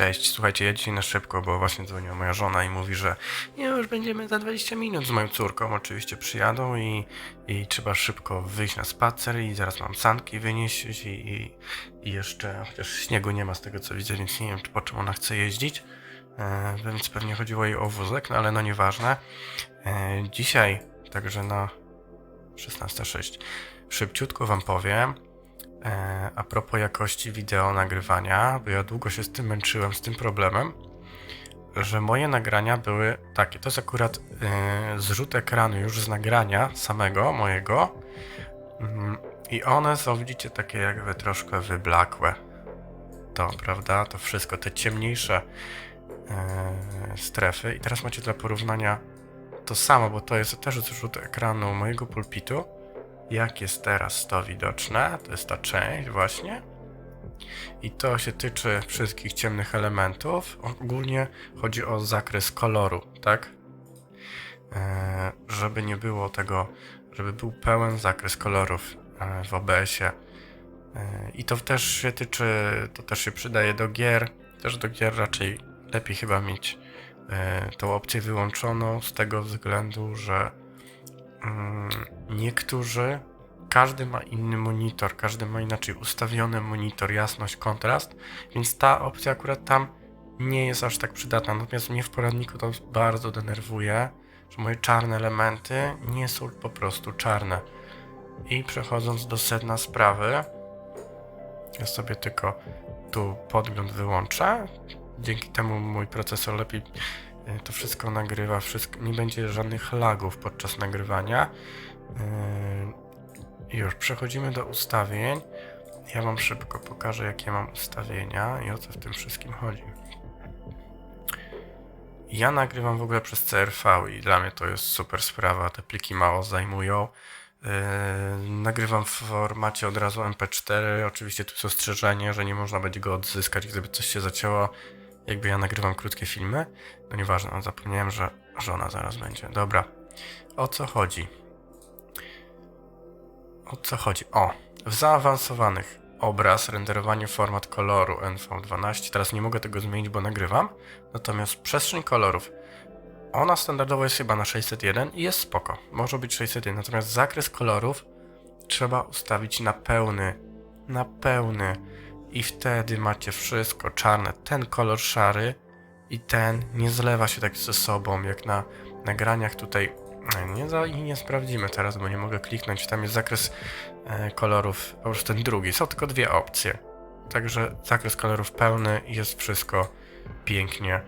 Cześć, słuchajcie, ja dzisiaj na szybko, bo właśnie dzwoniła moja żona i mówi, że już będziemy za 20 minut z moją córką. Oczywiście przyjadą i trzeba szybko wyjść na spacer i zaraz mam sanki wynieść i jeszcze, chociaż śniegu nie ma z tego co widzę, więc nie wiem po czym ona chce jeździć, więc pewnie chodziło jej o wózek, no ale no nieważne. Dzisiaj, także na 16:06, szybciutko wam powiem, a propos jakości wideo nagrywania, bo ja długo się z tym męczyłem, z tym problemem, że moje nagrania były takie. To jest akurat zrzut ekranu już z nagrania samego mojego i one są, widzicie, takie jakby troszkę wyblakłe. To, prawda? To wszystko, te ciemniejsze strefy. I teraz macie dla porównania to samo, bo to jest też zrzut ekranu mojego pulpitu. Jak jest teraz to widoczne, to jest ta część właśnie i to się tyczy wszystkich ciemnych elementów. Ogólnie chodzi o zakres koloru, tak? Żeby nie było tego, żeby był pełen zakres kolorów w OBS-ie. I to też się tyczy, to też się przydaje do gier, też do gier raczej lepiej chyba mieć tą opcję wyłączoną z tego względu, że każdy ma inny monitor, każdy ma inaczej ustawiony monitor, jasność, kontrast, więc ta opcja akurat tam nie jest aż tak przydatna. Natomiast mnie w poradniku to bardzo denerwuje, że moje czarne elementy nie są po prostu czarne. I przechodząc do sedna sprawy, ja sobie tylko tu podgląd wyłączę. Dzięki temu mój procesor lepiej to wszystko nagrywa, nie będzie żadnych lagów podczas nagrywania. Już przechodzimy do ustawień. Ja wam szybko pokażę, jakie mam ustawienia i o co w tym wszystkim chodzi. Ja nagrywam w ogóle przez CRV i dla mnie to jest super sprawa, te pliki mało zajmują. Nagrywam w formacie od razu MP4, oczywiście tu jest ostrzeżenie, że nie można będzie go odzyskać, gdyby coś się zacięło, jakby ja nagrywam krótkie filmy. No nieważne, no zapomniałem, że żona zaraz będzie. Dobra, o co chodzi? O, w zaawansowanych obraz, renderowanie format koloru NV12. Teraz nie mogę tego zmienić, bo nagrywam. Natomiast przestrzeń kolorów, ona standardowo jest chyba na 601 i jest spoko. Może być 601, natomiast zakres kolorów trzeba ustawić na pełny. Na pełny. I wtedy macie wszystko czarne. Ten kolor szary i ten nie zlewa się tak ze sobą, jak na nagraniach tutaj. Nie sprawdzimy teraz, bo nie mogę kliknąć. Tam jest zakres kolorów, po prostu ten drugi. Są tylko dwie opcje. Także zakres kolorów pełny i jest wszystko pięknie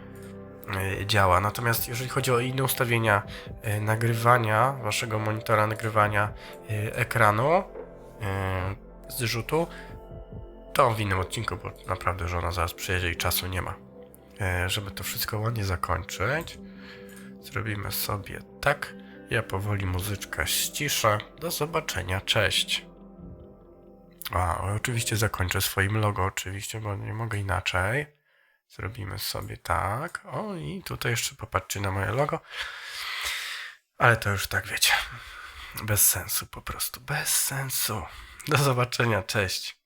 działa. Natomiast jeżeli chodzi o inne ustawienia nagrywania, waszego monitora nagrywania ekranu zrzutu, to w innym odcinku, bo naprawdę żona zaraz przyjedzie i czasu nie ma. Żeby to wszystko ładnie zakończyć, zrobimy sobie tak. Ja powoli muzyczkę ściszę. Do zobaczenia, cześć. Oczywiście zakończę swoim logo, oczywiście, bo nie mogę inaczej. Zrobimy sobie tak. O, i tutaj jeszcze popatrzcie na moje logo. Ale to już tak wiecie. Bez sensu po prostu, bez sensu. Do zobaczenia, cześć.